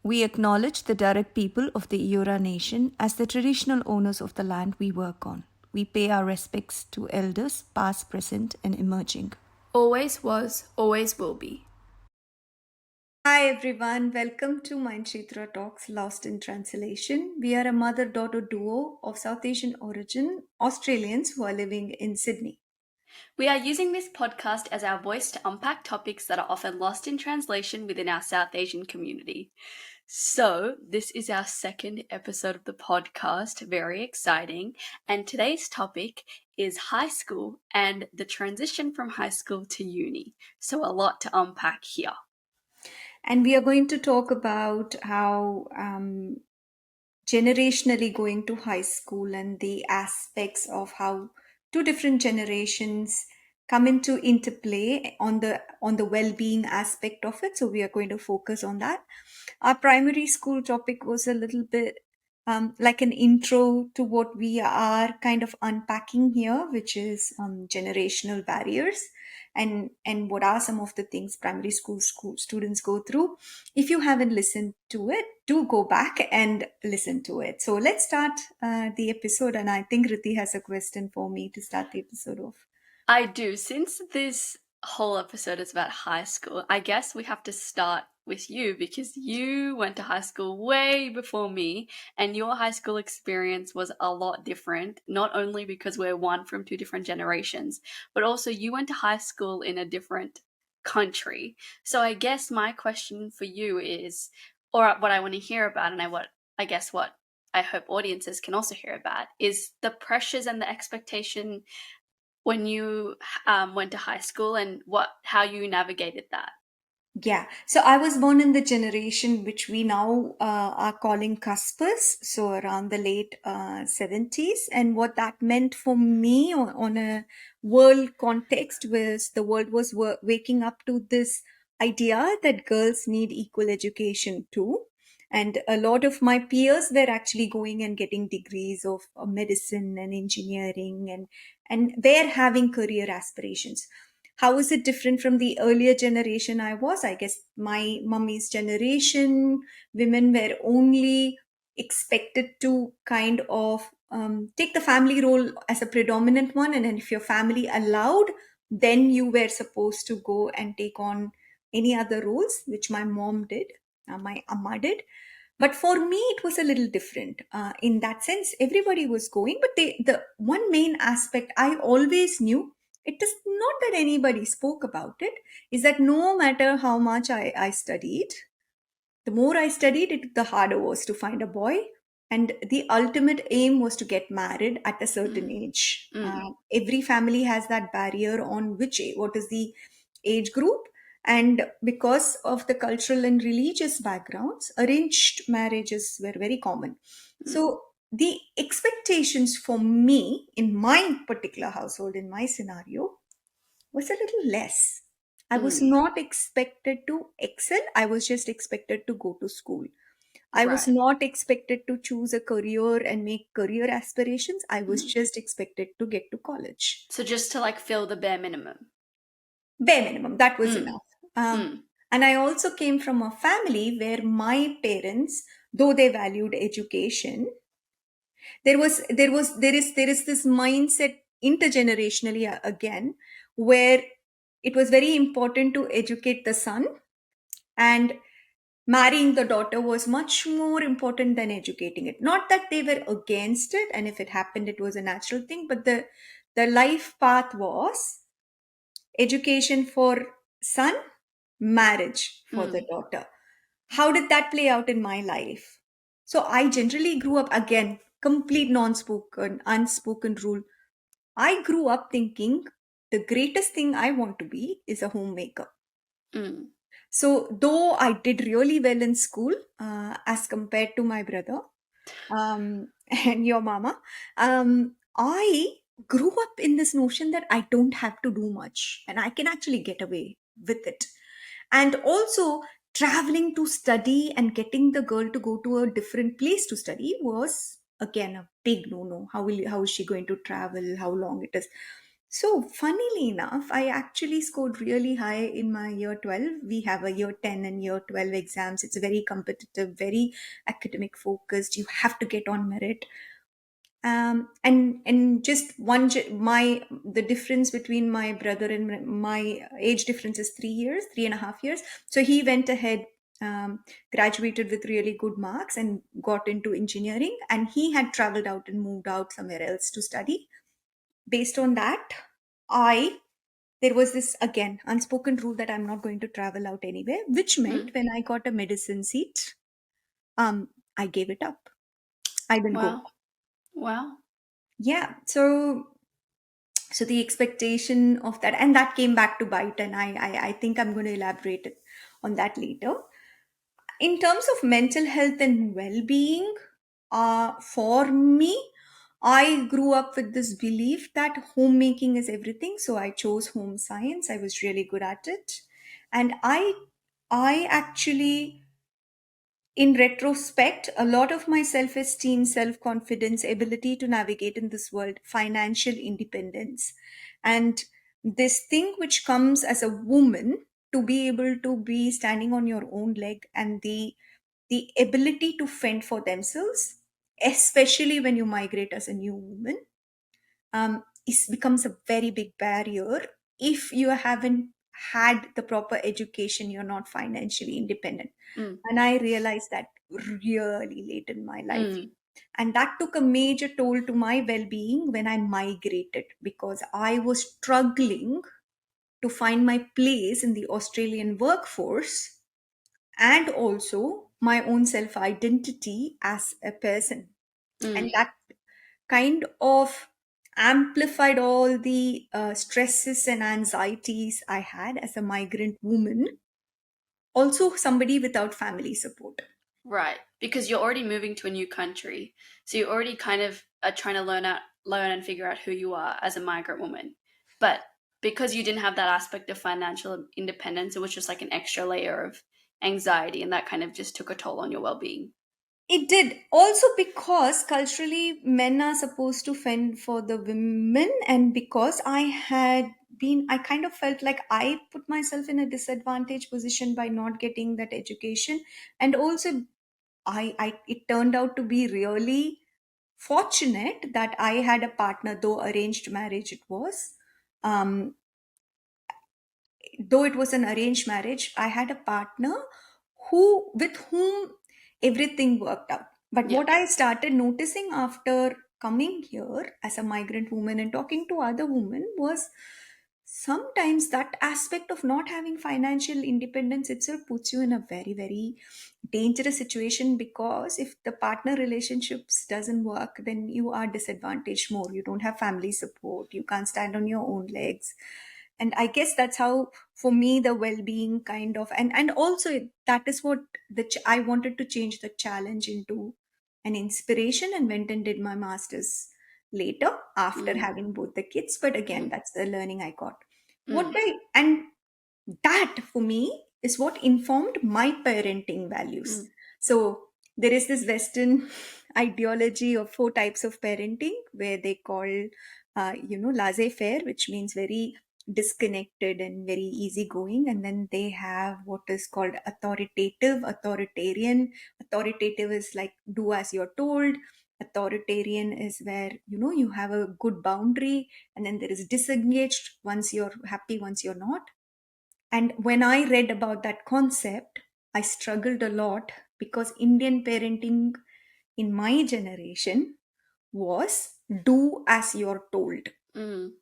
We acknowledge the Darug people of the Eora Nation as the traditional owners of the land we work on. We pay our respects to elders, past, present, and emerging. Always was, always will be. Hi everyone, welcome to Mindkshetra Talks Lost in Translation. We are a mother daughter duo of South Asian origin Australians who are living in Sydney. We are using this podcast as our voice to unpack topics that are often lost in translation within our South Asian community. So, this is our second episode of the podcast, very exciting. And today's topic is high school and the transition from high school to uni. So, a lot to unpack here. And we are going to talk about how generationally going to high school and the aspects of how two different generations come into interplay on the well-being aspect of it. So we are going to focus on that. Our primary school topic was a little bit like an intro to what we are kind of unpacking here, which is generational barriers and what are some of the things primary school students go through. If you haven't listened to it, do go back and listen to it. So let's start the episode, and I think Riti has a question for me to start the episode off. I do. Since this whole episode is about high school, I guess we have to start with you because you went to high school way before me, and your high school experience was a lot different, not only because we're one from two different generations, but also you went to high school in a different country. So I guess my question for you is, or what I want to hear about, and I guess what I hope audiences can also hear about, is the pressures and the expectation when you went to high school and how you navigated that. Yeah, so I was born in the generation which we now are calling cuspers, so around the late 70s. And what that meant for me on a world context was the world was waking up to this idea that girls need equal education too. And a lot of my peers were actually going and getting degrees of medicine and engineering, and they're having career aspirations. How is it different from the earlier generation I was? I guess my mummy's generation, women were only expected to kind of take the family role as a predominant one. And then if your family allowed, then you were supposed to go and take on any other roles, which my mom did, my amma did. But for me, it was a little different. In that sense, everybody was going, but the one main aspect I always knew, it is not that anybody spoke about it, is that no matter how much I studied, the more I studied it, the harder was to find a boy. And the ultimate aim was to get married at a certain Mm. age. Mm. Every family has that barrier on what is the age group. And because of the cultural and religious backgrounds, arranged marriages were very common. Mm. So the expectations for me in my particular household, in my scenario, was a little less. I was Mm. not expected to excel. I was just expected to go to school. I was Right. not expected to choose a career and make career aspirations. I was Mm. just expected to get to college. So just to like fill the bare minimum. Bare minimum, that was Mm. enough. Um, Mm. and I also came from a family where my parents, though they valued education, there is this mindset intergenerationally again, where it was very important to educate the son, and marrying the daughter was much more important than educating it. Not that they were against it, and if it happened it was a natural thing, but the life path was education for son, marriage for the Mm. daughter. How did that play out in my life? So I generally grew up, again, complete non-spoken unspoken rule. I grew up thinking the greatest thing I want to be is a homemaker. Mm. So, though I did really well in school as compared to my brother and your mama, I grew up in this notion that I don't have to do much and I can actually get away with it. And also, traveling to study and getting the girl to go to a different place to study was again a big no no. How is she going to travel? How long it is? So, funnily enough, I actually scored really high in my year 12. We have a year 10 and year 12 exams. It's very competitive, very academic focused. You have to get on merit. And just my the difference between my brother and my age difference is 3 years, 3.5 years. So he went ahead, graduated with really good marks and got into engineering, and he had traveled out and moved out somewhere else to study. Based on that, I there was this again unspoken rule that I'm not going to travel out anywhere, which meant Mm. when I got a medicine seat, I gave it up. I didn't go. Wow. Wow. Yeah. So the expectation of that, and that came back to bite, and I think I'm going to elaborate on that later. In terms of mental health and well-being, for me, I grew up with this belief that homemaking is everything, so I chose home science. I was really good at it, and I actually, in retrospect, a lot of my self esteem, self confidence, ability to navigate in this world, financial independence, and this thing which comes as a woman to be able to be standing on your own leg, and the ability to fend for themselves, especially when you migrate as a new woman, is becomes a very big barrier if you haven't had the proper education. You're not financially independent, Mm. and I realized that really late in my life. Mm. And that took a major toll to my well being when I migrated, because I was struggling to find my place in the Australian workforce, and also my own self identity as a person. And Mm. that kind of amplified all the stresses and anxieties I had as a migrant woman, also somebody without family support. Right. Because you're already moving to a new country. So you already kind of are trying to learn and figure out who you are as a migrant woman. But because you didn't have that aspect of financial independence, it was just like an extra layer of anxiety, and that kind of just took a toll on your well-being. It did. Also, because culturally men are supposed to fend for the women, and because I kind of felt like I put myself in a disadvantaged position by not getting that education. And also, it turned out to be really fortunate that I had a partner, though arranged marriage it was. Um, though it was an arranged marriage, I had a partner with whom everything worked out. But Yeah. what I started noticing after coming here as a migrant woman and talking to other women was sometimes that aspect of not having financial independence itself puts you in a very, very dangerous situation, because if the partner relationships doesn't work, then you are disadvantaged more. You don't have family support, you can't stand on your own legs. And I guess that's how, for me, the well-being kind of, and also that is what I wanted to change the challenge into an inspiration, and went and did my masters later after Mm. having both the kids. But again, Mm. that's the learning I got. what Mm. by and that for me is what informed my parenting values. Mm. So there is this Western ideology of four types of parenting, where they call, laissez-faire, which means very disconnected and very easygoing. And then they have what is called authoritative, authoritarian. Authoritative is like do as you're told. Authoritarian is where you have a good boundary, and then there is disengaged, once you're happy, once you're not. And when I read about that concept, I struggled a lot, because Indian parenting in my generation was do as you're told. Mm.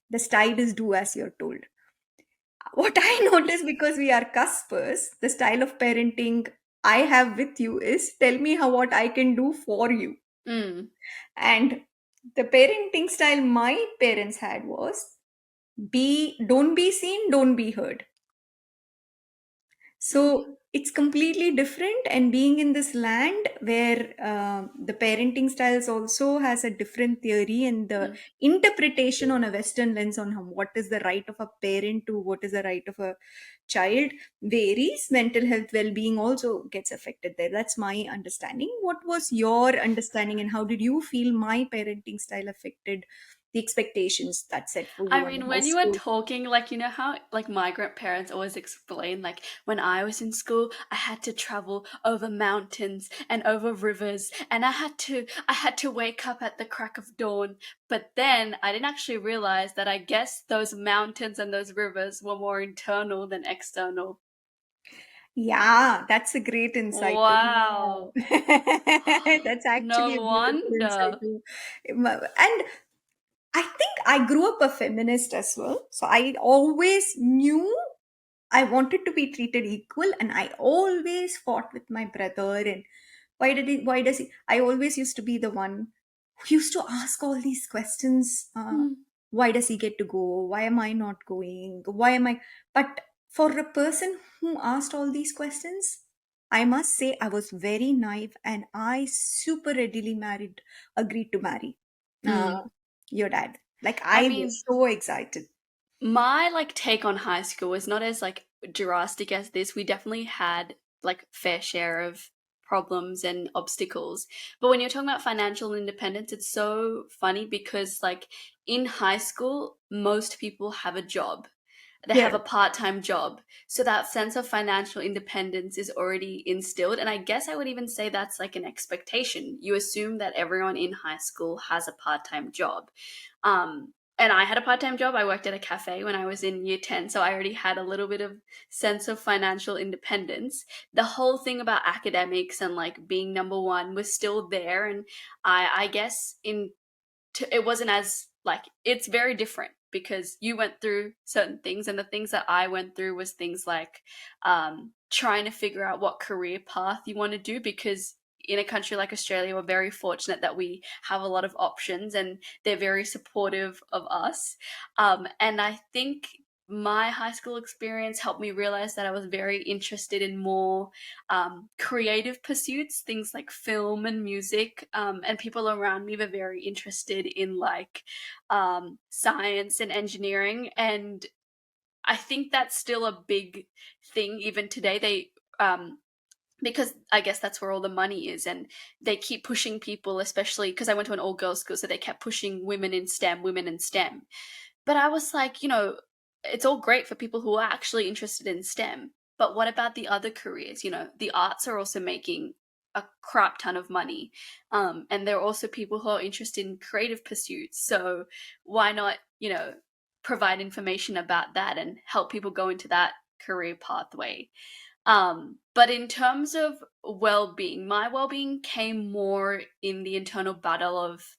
The style is do as you're told. What I noticed, because we are cuspers, the style of parenting I have with you is tell me how what I can do for you. Mm. And the parenting style my parents had was don't be seen, don't be heard. Okay. So it's completely different, and being in this land where the parenting styles also has a different theory, and the Mm. interpretation on a Western lens on what is the right of a parent to what is the right of a child varies. Mental health well-being also gets affected there. That's my understanding. What was your understanding, and how did you feel my parenting style affected the expectations that's set for I you in mean, high when you were school. talking, like, you know how, like, migrant parents always explain, like, when I was in school, I had to travel over mountains and over rivers, and I had to wake up at the crack of dawn. But then I didn't actually realize that I guess those mountains and those rivers were more internal than external. Yeah, that's a great insight. Wow. Wow. That's actually a No beautiful insight wonder. too. And I think I grew up a feminist as well. So I always knew I wanted to be treated equal, and I always fought with my brother. And why does he? I always used to be the one who used to ask all these questions. Hmm. Why does he get to go? Why am I not going? Why am I? But for a person who asked all these questions, I must say I was very naive, and I super readily agreed to marry Hmm. your dad. Like I I mean, was so excited. my like take on high school was not as like drastic as this. We definitely had like fair share of problems and obstacles. But when you're talking about financial independence, it's so funny because like in high school, most people have a job. They Yeah. have a part-time job. So that sense of financial independence is already instilled. And I guess I would even say that's like an expectation. You assume that everyone in high school has a part-time job. And I had a part-time job. I worked at a cafe when I was in year 10, so I already had a little bit of sense of financial independence. The whole thing about academics and like being number one was still there, and I guess it wasn't as like it's very different because you went through certain things, and the things that I went through was things like trying to figure out what career path you want to do, because in a country like Australia, we're very fortunate that we have a lot of options and they're very supportive of us. And I think my high school experience helped me realize that I was very interested in more creative pursuits, things like film and music. And people around me were very interested in like science and engineering. And I think that's still a big thing even today. Because I guess that's where all the money is, and they keep pushing people, especially because I went to an all girls school, so they kept pushing women in STEM, women in STEM. But I was like, it's all great for people who are actually interested in STEM. But what about the other careers? The arts are also making a crap ton of money. And there are also people who are interested in creative pursuits. So why not, provide information about that and help people go into that career pathway? But in terms of well-being, my well-being came more in the internal battle of,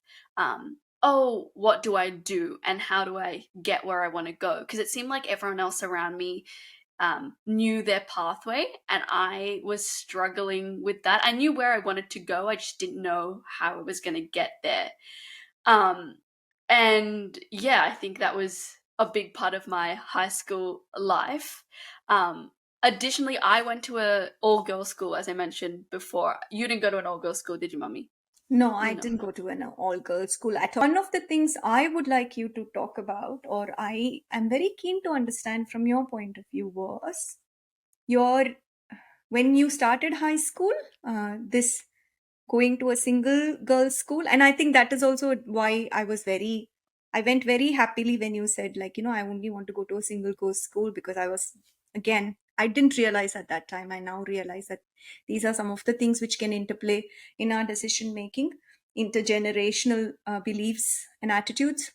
oh, what do I do and how do I get where I want to go? Because it seemed like everyone else around me knew their pathway, and I was struggling with that. I knew where I wanted to go, I just didn't know how I was going to get there. Um, and yeah, I think that was a big part of my high school life. Additionally, I went to a all girls school, as I mentioned before. You didn't go to an all girls school, did you, Mummy? No, I No. didn't go to an all girls school at all. One of the things I would like you to talk about, or I am very keen to understand from your point of view, was your when you started high school, this going to a single girls school. And I think that is also why I went very happily when you said, like, I only want to go to a single girls school, because I didn't realize at that time. I now realize that these are some of the things which can interplay in our decision making, intergenerational beliefs and attitudes.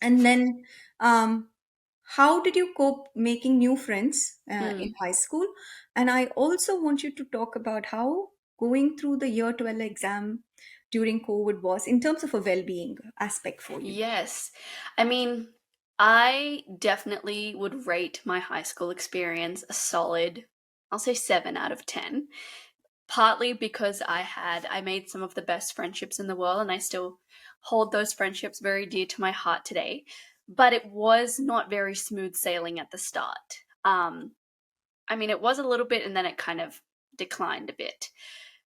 And then, how did you cope making new friends in Mm. high school? And I also want you to talk about how going through the year 12 exam during COVID was in terms of a well being aspect for you. Yes. I mean, I definitely would rate my high school experience a solid, I'll say 7 out of 10. Partly because I made some of the best friendships in the world, and I still hold those friendships very dear to my heart today. But it was not very smooth sailing at the start. I mean, it was a little bit, and then it kind of declined a bit.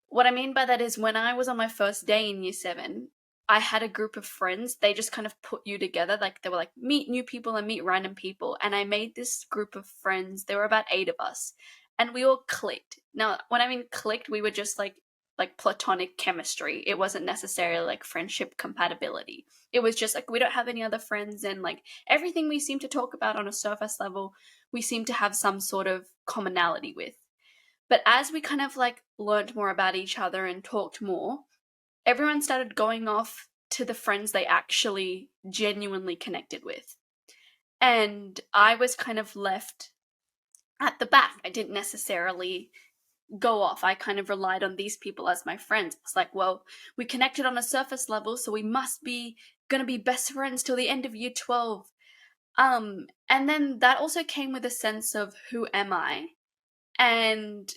What I mean by that is when I was on my first day in year 7, I had a group of friends. They just kind of put you together. Like, they were like, meet new people and meet random people. And I made this group of friends. There were about 8 of us. And we all clicked. Now, when I mean clicked, we were just like like platonic chemistry. It wasn't necessarily like friendship compatibility. It was just like we don't have any other friends, and like everything we seem to talk about on a surface level, we seem to have some sort of commonality with. But as we kind of like learned more about each other and talked more, everyone started going off to the friends they actually genuinely connected with. And I was kind of left at the back. I didn't necessarily go off. I kind of relied on these people as my friends. It's like, well, we connected on a surface level, so we must be gonna be best friends till the end of year 12. And then that also came with a sense of who am I? And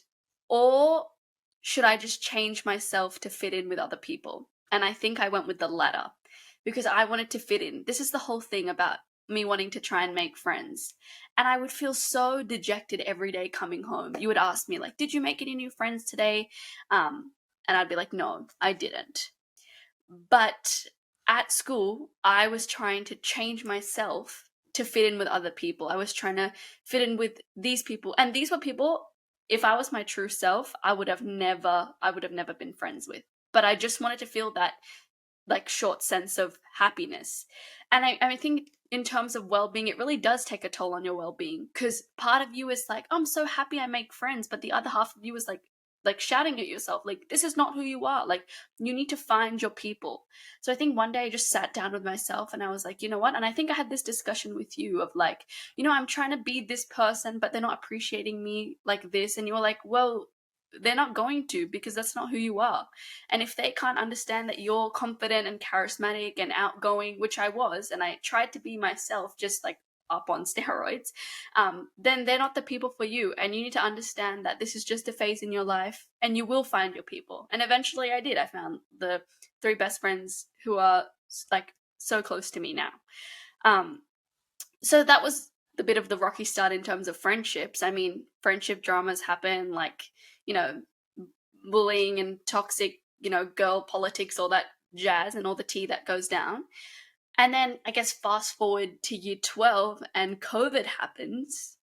or should I just change myself to fit in with other people? And I think I went with the latter because I wanted to fit in. This is the whole thing about me wanting to try and make friends. And I would feel so dejected every day coming home. You would ask me like, "Did you make any new friends today?" And I'd be like, "No, I didn't." But at school, I was trying to change myself to fit in with other people. I was trying to fit in with these people. And these were people, if I was my true self, I would have never been friends with. But I just wanted to feel that like short sense of happiness. And I think in terms of well-being, it really does take a toll on your well-being, because part of you is like, I'm so happy I make friends, but the other half of you is like shouting at yourself like, this is not who you are. Like, you need to find your people. So I think one day I just sat down with myself and I was like, you know what? And I think I had this discussion with you of like, I'm trying to be this person, but they're not appreciating me like this. And you were like, well, they're not going to, because that's not who you are. And if they can't understand that you're confident and charismatic and outgoing, which I was, and I tried to be myself, just like up on steroids, then they're not the people for you. And you need to understand that this is just a phase in your life and you will find your people. And eventually I did. I found the three best friends who are like so close to me now. So that was the bit of the rocky start in terms of friendships. I mean, friendship dramas happen, like, you know, bullying and toxic, girl politics, all that jazz and all the tea that goes down. And then I guess fast forward to year 12 and COVID happens.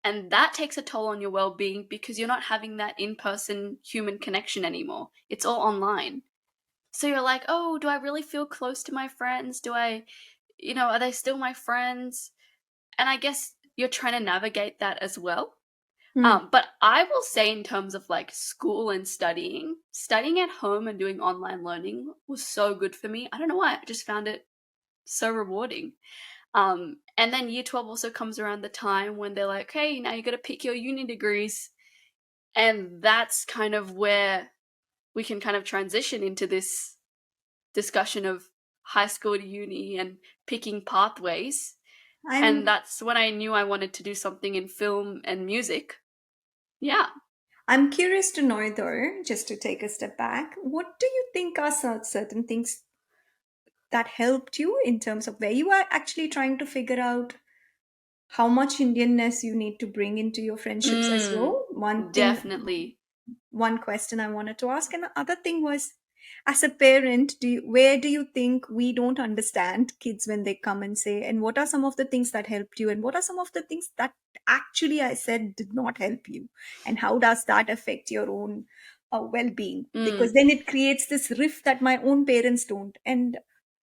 And that takes a toll on your well being because you're not having that in person human connection anymore. It's all online. So you're like, oh, do I really feel close to my friends? Are they still my friends? And I guess you're trying to navigate that as well. Hmm. But I will say, in terms of like school and studying at home and doing online learning was so good for me. I don't know why. I just found it so rewarding. And then year 12 also comes around the time when they're like, hey, now you got to pick your uni degrees. And that's kind of where we can kind of transition into this discussion of high school to uni and picking pathways. And I'm that's when I knew I wanted to do something in film and music. Yeah. I'm curious to know though, just to take a step back, what do you think are certain things that helped you in terms of where you are actually trying to figure out how much Indianness you need to bring into your friendships as Mm, well? One thing, definitely. one question I wanted to ask, and the other thing was, as a parent, where do you think we don't understand kids when they come and say, and what are some of the things that helped you, and what are some of the things that actually I said did not help you, and how does that affect your own well-being? Because Mm, then it creates this rift that my own parents don't and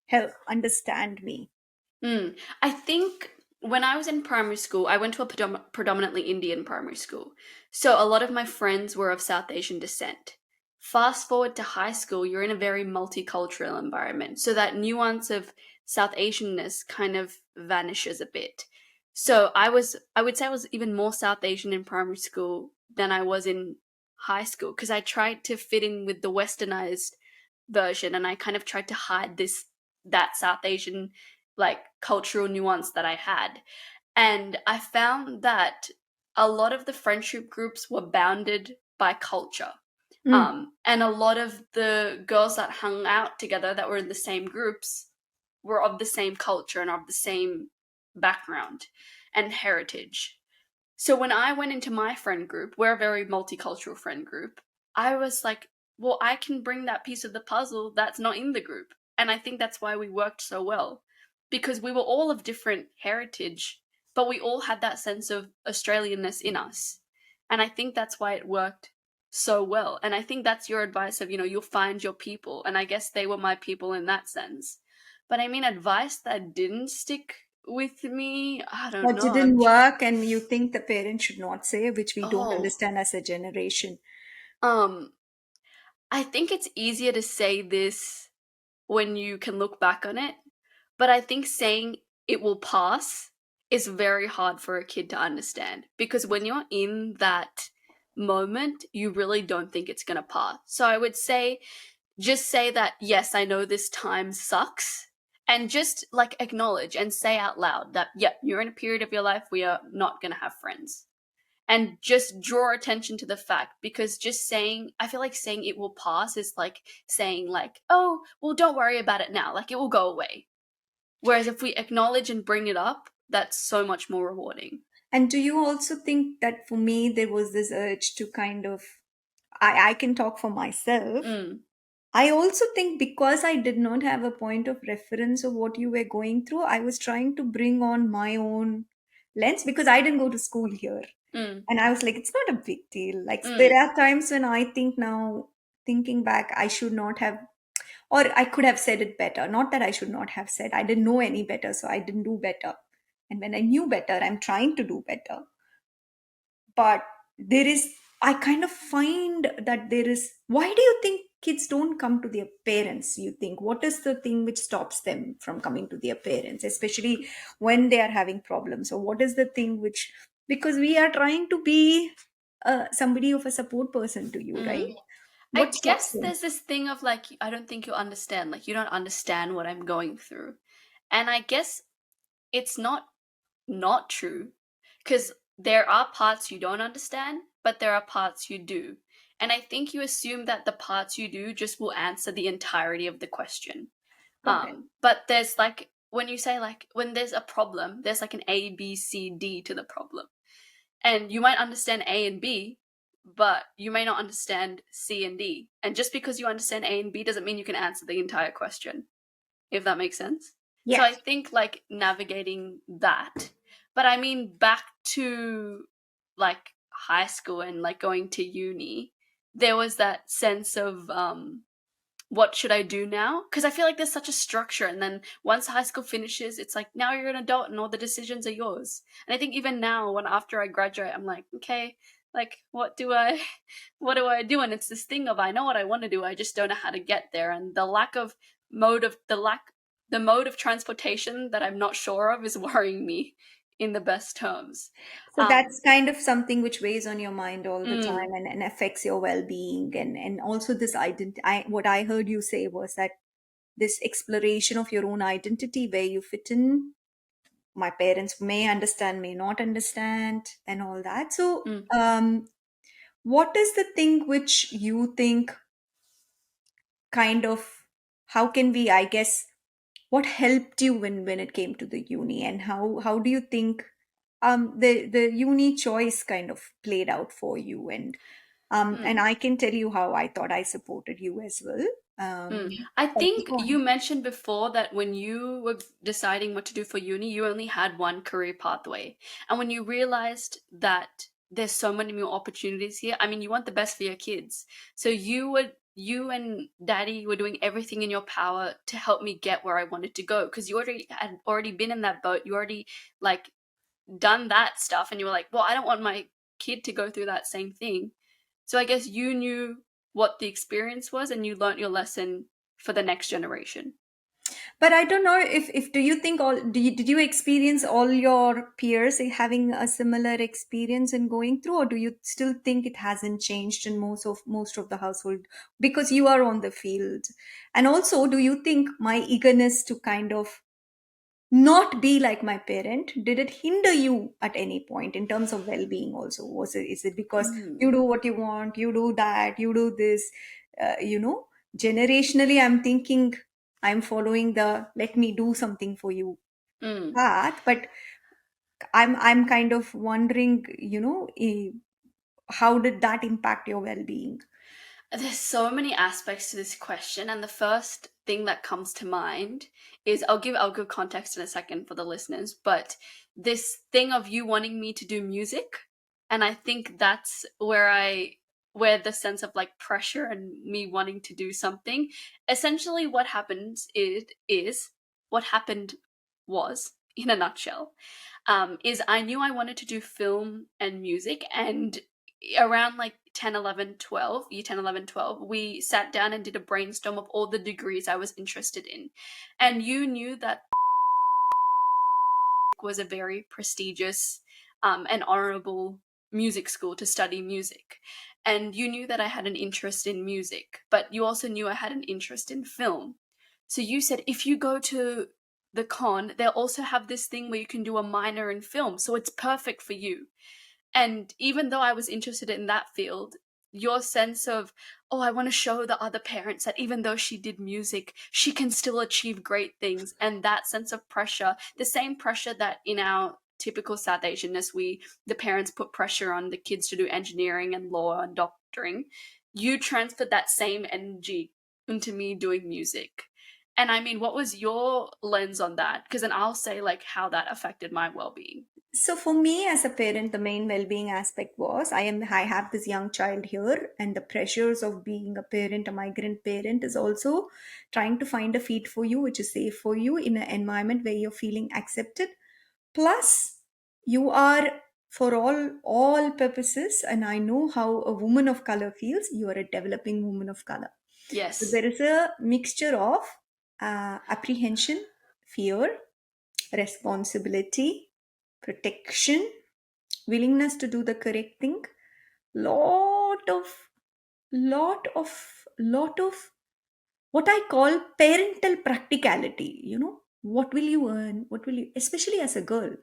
help understand me. I think when I was in primary school, I went to a predominantly Indian primary school. So a lot of my friends were of South Asian descent. Fast forward to high school, you're in a very multicultural environment. So that nuance of South Asianness kind of vanishes a bit. So I would say I was even more South Asian in primary school than I was in high school, because I tried to fit in with the westernized version, and I kind of tried to hide that South Asian like cultural nuance that I had. And I found that a lot of the friendship groups were bounded by culture. Mm, And a lot of the girls that hung out together that were in the same groups were of the same culture and of the same background and heritage. So when I went into my friend group, we're a very multicultural friend group, I was like, well, I can bring that piece of the puzzle that's not in the group. And I think that's why we worked so well, because we were all of different heritage, but we all had that sense of Australianness in us. And I think that's why it worked so well. And I think that's your advice of, you'll find your people. And I guess they were my people in that sense. But I mean, advice that didn't stick with me, I don't What know. didn't work and you think the parents should not say, which we don't Oh, understand as a generation. um, I think it's easier to say this when you can look back on it. But I think saying it will pass is very hard for a kid to understand because when you're in that moment, you really don't think it's going to pass. So I would say just say that, yes, I know this time sucks. And just like acknowledge and say out loud that, yep, you're in a period of your life we are not going to have friends. And just draw attention to the fact because just saying, I feel like saying it will pass is like saying, like, oh, well, don't worry about it now. Like, it will go away. Whereas if we acknowledge and bring it up, that's so much more rewarding. And do you also think that for me, there was this urge to kind of, I can talk for myself. Mm, I also think because I did not have a point of reference of what you were going through, I was trying to bring on my own lens because I didn't go to school here. mm, And I was like, it's not a big deal. Like, there mm, are times when I think now, thinking back, I should not have, or I could have said it better. Not that I should not have said, I didn't know any better, so I didn't do better. And when I knew better, I'm trying to do better. But there is, I kind of find that there is, why do you think kids don't come to their parents? You think, what is the thing which stops them from coming to their parents, especially when they are having problems? Or what is the thing which, because we are trying to be somebody of a support person to you, right? mm. What I stops guess them? there's this thing of like, I don't think you understand. Like, you don't understand what I'm going through. And I guess it's not true because there are parts you don't understand, but there are parts you do. And I think you assume that the parts you do just will answer the entirety of the question. Got it. But there's like when you say like when there's a problem, there's like an A, B, C, D to the problem. And you might understand A and B, but you may not understand C and D. And just because you understand A and B doesn't mean you can answer the entire question, if that makes sense. So I Yes. think like navigating that. But I mean back to like high school and like going to uni, there was that sense of what should I do now? Because I feel like there's such a structure, and then once high school finishes, it's like now you're an adult and all the decisions are yours. And I think even now, when after I graduate, I'm like, okay, like what do I do? And it's this thing of I know what I want to do, I just don't know how to get there, and the lack of mode of the mode of transportation that I'm not sure of is worrying me in the best terms. So that's kind of something which weighs on your mind all the time Mm, and affects your well-being. And also this identity. What I heard you say was that this exploration of your own identity, where you fit in, my parents may understand, may not understand, and all that. So, mm, what is the thing which you think kind of, how can we, I guess, what helped you when it came to the uni, and how do you think the uni choice kind of played out for you? And mm. I can tell you how I thought I supported you as well. Mm. I But think go you on. mentioned before that when you were deciding what to do for uni, you only had one career pathway. And when you realized that there's so many more opportunities here, I mean, you want the best for your kids. So you and daddy were doing everything in your power to help me get where I wanted to go because you already been in that boat. You already like done that stuff and you were like, well, I don't want my kid to go through that same thing. So I guess you knew what the experience was and you learnt your lesson for the next generation. But I don't know if do you think did you experience all your peers having a similar experience in going through, or do you still think it hasn't changed in most of the household because you are on the field? And also, do you think my eagerness to kind of not be like my parent, did it hinder you at any point in terms of well-being? Also, was it, is it because you Mm. do what you want, you do that, you do this, generationally I'm thinking I'm following the let me do something for you Mm. path, but I'm kind of wondering, how did that impact your well-being? There's so many aspects to this question, and the first thing that comes to mind is I'll give context in a second for the listeners, but this thing of you wanting me to do music, and I think that's where I where the sense of like pressure and me wanting to do something. Essentially, what happens is what happened was, in a nutshell, is I knew I wanted to do film and music, and around like 10, 11, 12, year 10, 11, 12, we sat down and did a brainstorm of all the degrees I was interested in. And you knew that was a very prestigious and honorable music school to study music. And you knew that I had an interest in music, but you also knew I had an interest in film. So you said, if you go to the con, they'll also have this thing where you can do a minor in film. So it's perfect for you. And even though I was interested in that field, your sense of, oh, I want to show the other parents that even though she did music, she can still achieve great things. And that sense of pressure, the same pressure that in our typical South Asianness, the parents put pressure on the kids to do engineering and law and doctoring, you transferred that same energy into me doing music. And I mean, what was your lens on that? Because then I'll say like how that affected my well-being. So for me as a parent, the main well-being aspect was I have this young child here, and the pressures of being a parent, a migrant parent, is also trying to find a feed for you, which is safe for you in an environment where you're feeling accepted. Plus, you are, for all purposes, and I know how a woman of color feels, you are a developing woman of color. So Yes. there is a mixture of apprehension, fear, responsibility, protection, willingness to do the correct thing, lot of lot of what I call parental practicality. What will you earn? What will you, especially as a girl,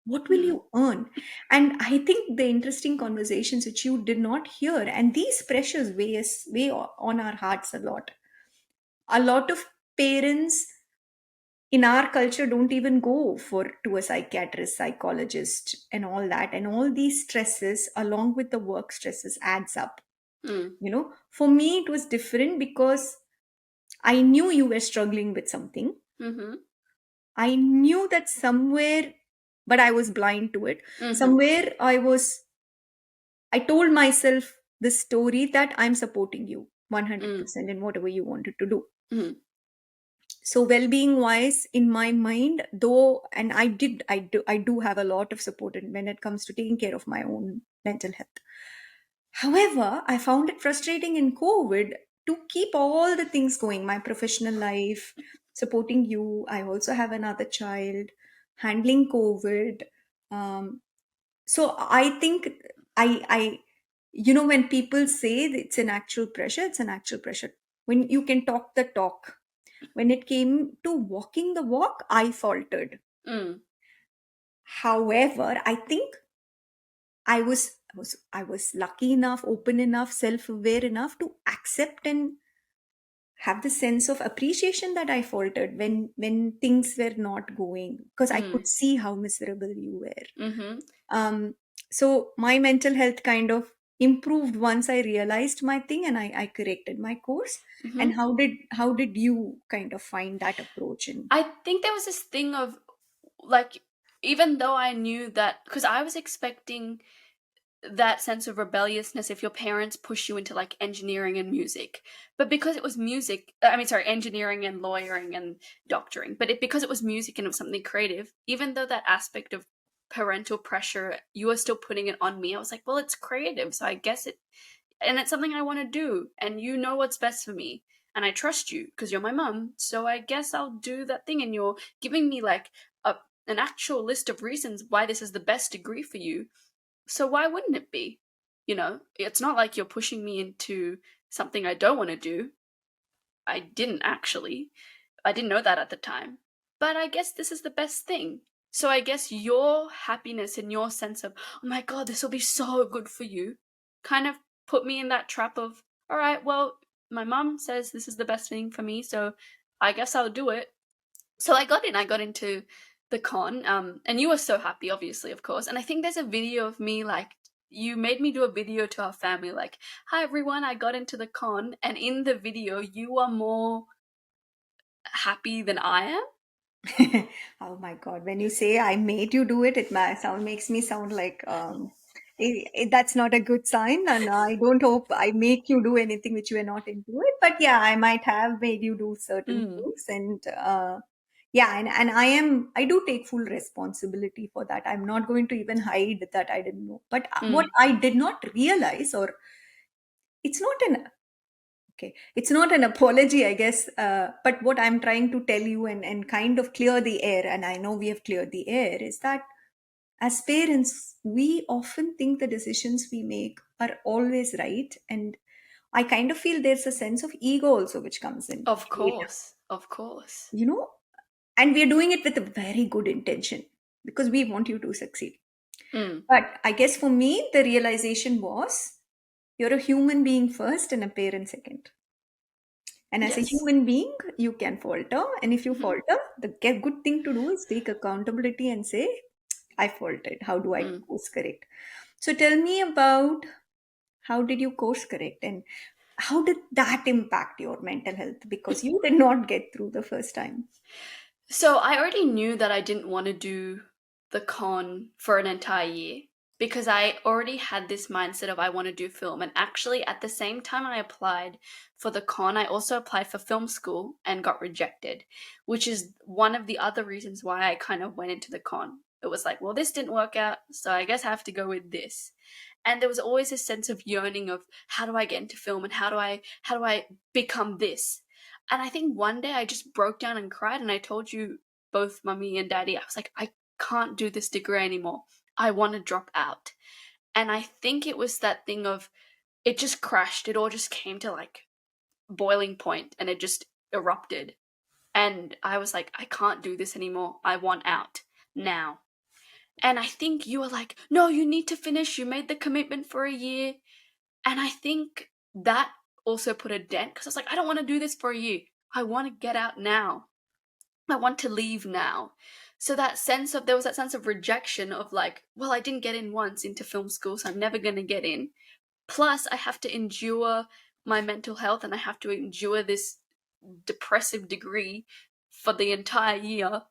what will Mm. you earn? And I think the interesting conversations which you did not hear, and these pressures weigh on our hearts a lot. A lot of parents in our culture don't even go for to a psychiatrist, psychologist, and all that, and all these stresses along with the work stresses adds up. Mm. For me it was different because I knew you were struggling with something. Mhm. I knew that somewhere, but I was blind to it. Mhm. Somewhere I told myself this story that I'm supporting you Mm. 100% in whatever you wanted to do. Mhm. So well-being wise, in my mind, though, and I do have a lot of support when it comes to taking care of my own mental health. However, I found it frustrating in COVID to keep all the things going, my professional life, supporting you. I also have another child, handling COVID. um, so I think I when people say that it's an actual pressure, it's an actual pressure. When you can talk the talk, when it came to walking the walk, I faltered. Mm. However, I think I was lucky enough, open enough, self-aware enough to accept and have the sense of appreciation that I faltered when things were not going, because I could Mm. see how miserable you were. Mhm. So my mental health kind of improved once I realized my thing, and I corrected my course. And Mhm. how did you kind of find that approach? And I think there was this thing of like, even though I knew that, because I was expecting that sense of rebelliousness if your parents push you into like engineering and music. But because it was music, I mean, sorry, engineering and lawyering and doctoring, but because it was music and it was something creative, even though that aspect of parental pressure, you were still putting it on me. I was like, well, it's creative. So I guess and it's something I want to do. And you know what's best for me. And I trust you because you're my mum. So I guess I'll do that thing. And you're giving me like an actual list of reasons why this is the best degree for you, so why wouldn't it be? It's not like you're pushing me into something I don't want to do. I didn't actually. I didn't know that at the time. But I guess this is the best thing. So I guess your happiness and your sense of, oh my god, this will be so good for you, kind of put me in that trap of, all right, well, my mom says this is the best thing for me, so I guess I'll do it. So I got into the con, and you were so happy, obviously, of course. And I think there's a video of me like, you made me do a video to our family like, hi everyone, I got into the con. And in the video you are more happy than I am. oh my God, when you say I made you do it, it makes me sound like That's not a good sign, and I don't hope I make you do anything which you are not into it. But yeah, I might have made you do certain Mm, things, and yeah, and I do take full responsibility for that. I'm not going to even hide that I didn't know. But what mm, I did not realize, or it's not an okay, it's not an apology, I guess. But what I'm trying to tell you and kind of clear the air, and I know we have cleared the air, is that as parents, we often think the decisions we make are always right. And I kind of feel there's a sense of ego also which comes in of later, course. Of course. you know, and we're doing it with a very good intention because we want you to succeed. Mm, But I guess for me, the realization was you're a human being first and a parent second. And as a yes. human being, you can falter. And if you Hmm. falter, the good thing to do is take accountability and say, I faltered. How do I Mm. course correct? So tell me about how did you course correct and how did that impact your mental health? Because you did not get through the first time. So I already knew that I didn't want to do the con for an entire year because I already had this mindset of I want to do film. And actually, at the same time I applied for the con, I also applied for film school and got rejected, which is one of the other reasons why I kind of went into the con. It was like, well, this didn't work out, so I guess I have to go with this. And there was always this sense of yearning of how do I get into film and how do I become this. And I think one day I just broke down and cried, and I told you both, mummy and daddy, I was like, I can't do this degree anymore. I want to drop out. And I think it was that thing of it just crashed. It all just came to like boiling point and it just erupted. And I was like, I can't do this anymore. I want out now. And I think you were like, no, you need to finish. You made the commitment for a year. And I think that also put a dent because I was like, I don't want to do this for a year. I want to get out now. I want to leave now. So there was that sense of rejection of like, well, I didn't get in once into film school, so I'm never going to get in. Plus, I have to endure my mental health and I have to endure this depressive degree for the entire year.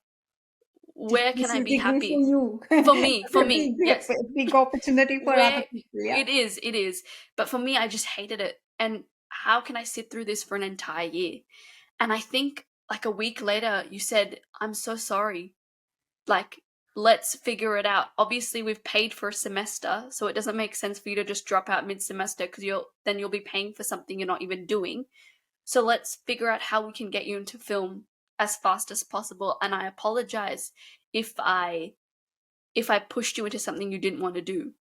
Where can This I is be degree for happy? you. For A me, yes. big opportunity for other Where people. Yeah. it is. But for me, I just hated it. And how can I sit through this for an entire year? And I think like a week later, you said, I'm so sorry. Like, let's figure it out. Obviously, we've paid for a semester, so it doesn't make sense for you to just drop out mid semester because you'll be paying for something you're not even doing. So let's figure out how we can get you into film as fast as possible. And I apologize if I pushed you into something you didn't want to do.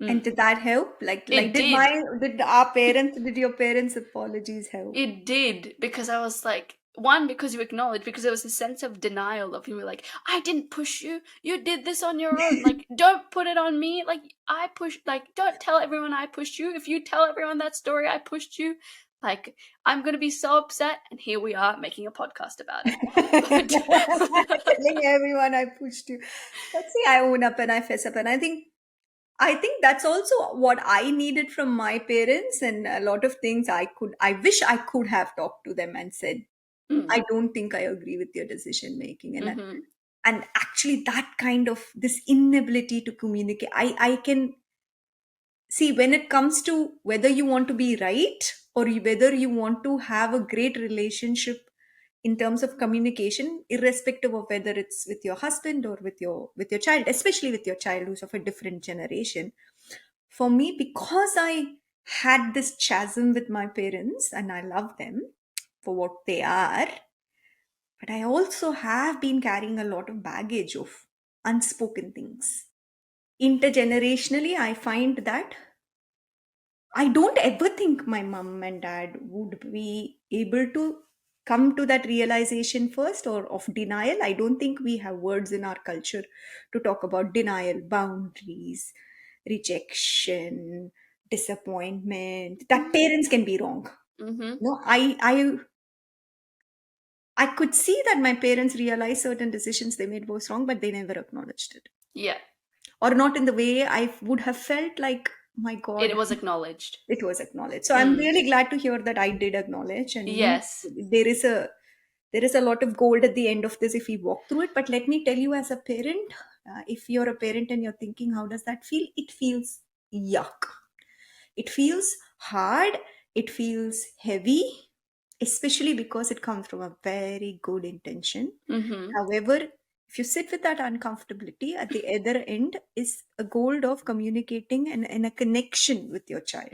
And Mm. did that help? It did. Did your parents' apologies help? It did because I was like, one, because you acknowledged, because there was a sense of denial of you were like, I didn't push you. You did this on your own. Like, don't put it on me. Like, I pushed, like, don't tell everyone I pushed you. If you tell everyone that story, I pushed you. Like, I'm going to be so upset. And here we are making a podcast about it. But, Telling everyone I pushed you. But see, I own up and I fess up. And I think that's also what I needed from my parents. And a lot of things I wish I could have talked to them and said, mm, I don't think I agree with your decision making. mm-hmm, And actually that kind of this inability to communicate, I can see when it comes to whether you want to be right or whether you want to have a great relationship in terms of communication, irrespective of whether it's with your husband or with your child, especially with your child who's of a different generation. For me, because I had this chasm with my parents and I love them for what they are, but I also have been carrying a lot of baggage of unspoken things. Intergenerationally, I find that I don't ever think my mom and dad would be able to come to that realization first or of denial. I don't think we have words in our culture to talk about denial, boundaries, rejection, disappointment. That parents can be wrong. mm-hmm. No, I could see that my parents realized certain decisions they made was wrong, but they never acknowledged it. Yeah, Or not in the way I would have felt like, my it God, was acknowledged. it was acknowledged. So I'm Mm, really glad to hear that I did acknowledge. And yes. there is a lot of gold at the end of this if we walk through it. But let me tell you, as a parent, If you're a parent and you're thinking, how does that feel? It feels yuck. It feels hard. It feels heavy, especially because it comes from a very good intention. Mm-hmm. However, if you sit with that uncomfortability, at the other end is a goal of communicating and a connection with your child.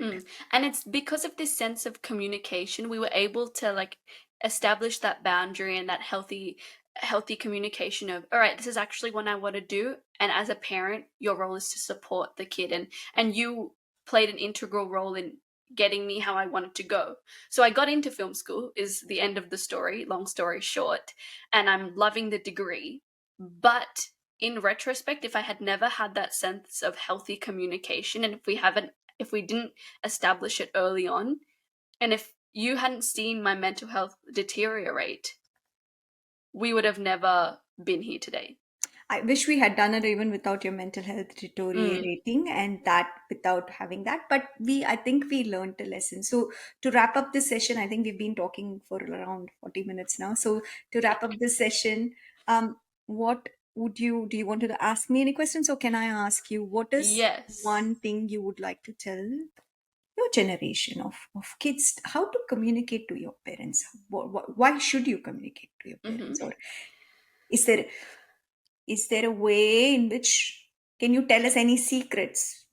And it's because of this sense of communication, we were able to like establish that boundary and that healthy communication of, all right, this is actually what I want to do. And as a parent, your role is to support the kid, and you played an integral role in getting me how I wanted to go. So I got into film school is the end of the story, long story short, and I'm loving the degree. But in retrospect, if I had never had that sense of healthy communication, and if we didn't establish it early on, and if you hadn't seen my mental health deteriorate, we would have never been here today. I wish we had done it even without your mental health Mm, deteriorating and that without having that. But I think we learned a lesson. So to wrap up this session, I think we've been talking for around 40 minutes now. So to wrap up this session, what do you want to ask me any questions or can I ask you, what is yes. one thing you would like to tell your generation of kids, how to communicate to your parents? Why should you communicate to your Hmm. parents? Or is there a way in which can you tell us any secrets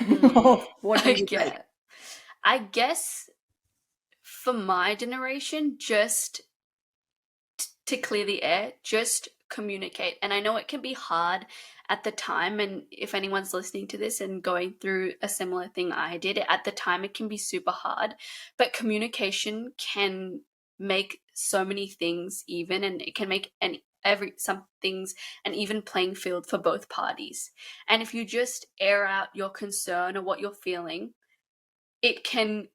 Mm, of what we I would like? get. I guess for my generation, just to clear the air, just communicate. And I know it can be hard at the time. And if anyone's listening to this and going through a similar thing I did, at the time it can be super hard. But communication can make so many things even, and it can make some things an even playing field for both parties. And if you just air out your concern or what you're feeling, it can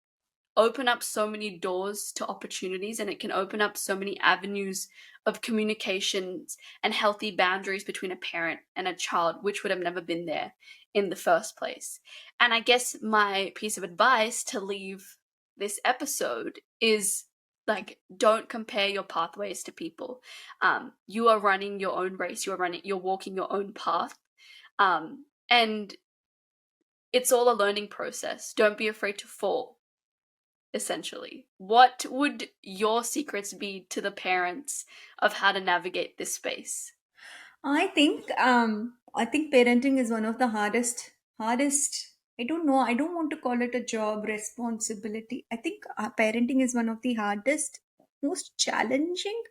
open up so many doors to opportunities, and it can open up so many avenues of communications and healthy boundaries between a parent and a child, which would have never been there in the first place. And I guess my piece of advice to leave this episode is like, don't compare your pathways to people. You are running your own race. You're walking your own path. And it's all a learning process. Don't be afraid to fall, essentially. What would your secrets be to the parents of how to navigate this space? I think parenting is one of the hardest. I don't know. I don't want to call it a job responsibility. I think parenting is one of the hardest, most challenging,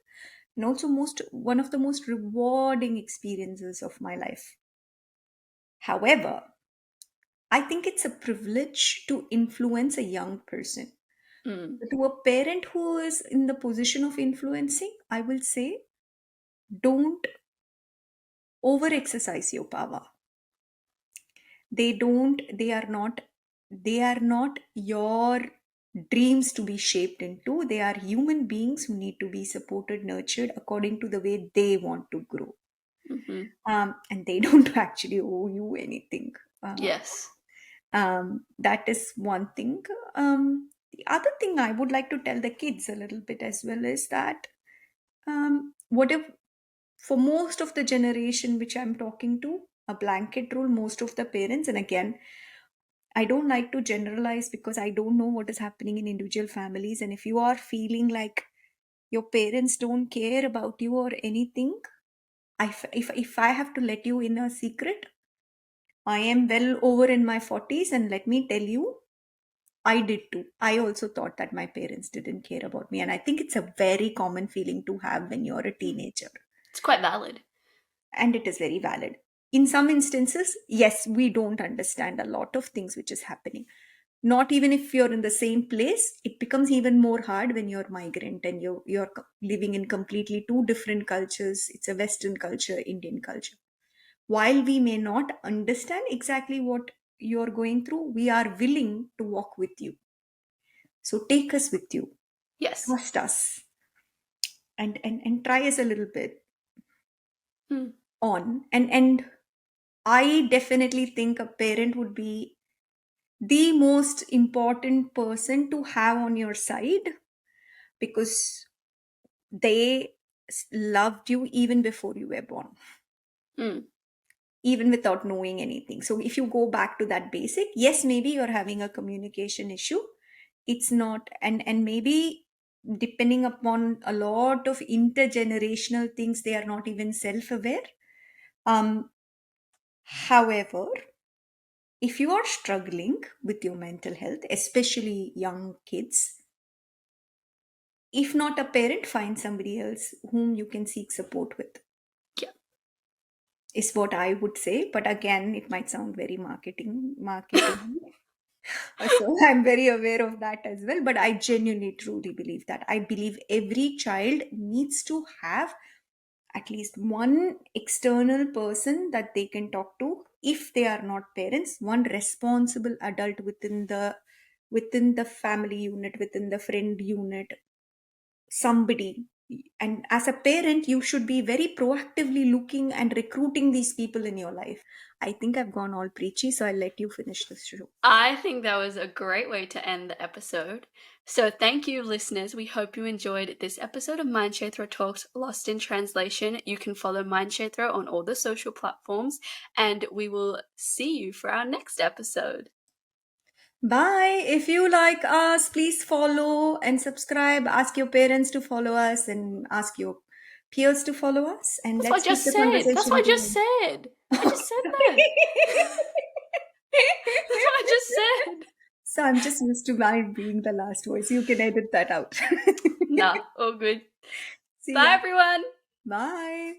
and also most one of the most rewarding experiences of my life. However, I think it's a privilege to influence a young person. Mm, To a parent who is in the position of influencing, I will say, don't over exercise your power. They are not your dreams to be shaped into. They are human beings who need to be supported, nurtured according to the way they want to grow. hmm. And they don't actually owe you anything. uh, Yes. that is one thing. The other thing I would like to tell the kids a little bit as well is that, what if for most of the generation which I'm talking to, a blanket rule, most of the parents, and again, I don't like to generalize because I don't know what is happening in individual families. And if you are feeling like your parents don't care about you or anything, if I have to let you in a secret, I am well over in my 40s, and let me tell you, I did too. I also thought that my parents didn't care about me. And I think it's a very common feeling to have when you're a teenager. It's quite valid. And it is very valid. In some instances, yes, we don't understand a lot of things which is happening. Not even if you're in the same place, it becomes even more hard when you're migrant and you're living in completely two different cultures. It's a Western culture, Indian culture. While we may not understand exactly what you're going through, we are willing to walk with you. So take us with you, Yes. trust us, and try us a little bit Mm, on. And I definitely think a parent would be the most important person to have on your side, because they loved you even before you were born. mm. even without knowing anything. So if you go back to that basic, yes, maybe you're having a communication issue. It's not, and maybe depending upon a lot of intergenerational things, they are not even self-aware. Um, However, if you are struggling with your mental health, especially young kids, if not a parent, find somebody else whom you can seek support with, Yeah. is what I would say. But again, it might sound very marketing. So I'm very aware of that as well. But I genuinely, truly believe that. I believe every child needs to have at least one external person that they can talk to if they are not parents, one responsible adult within the family unit, within the friend unit, somebody. And as a parent, you should be very proactively looking and recruiting these people in your life. I think I've gone all preachy, so I'll let you finish this show. I think that was a great way to end the episode. So, thank you, listeners. We hope you enjoyed this episode of Mindkshetra Talks Lost in Translation. You can follow Mindkshetra on all the social platforms, and we will see you for our next episode. Bye. If you like us, please follow and subscribe. Ask your parents to follow us and ask your peers to follow us. And That's what let's I keep just the said. That's what conversation I just going. said. I just said that. That's what I just said. So I'm just used to my being the last voice. You can edit that out. Nah, all good. See Bye, ya. everyone. Bye.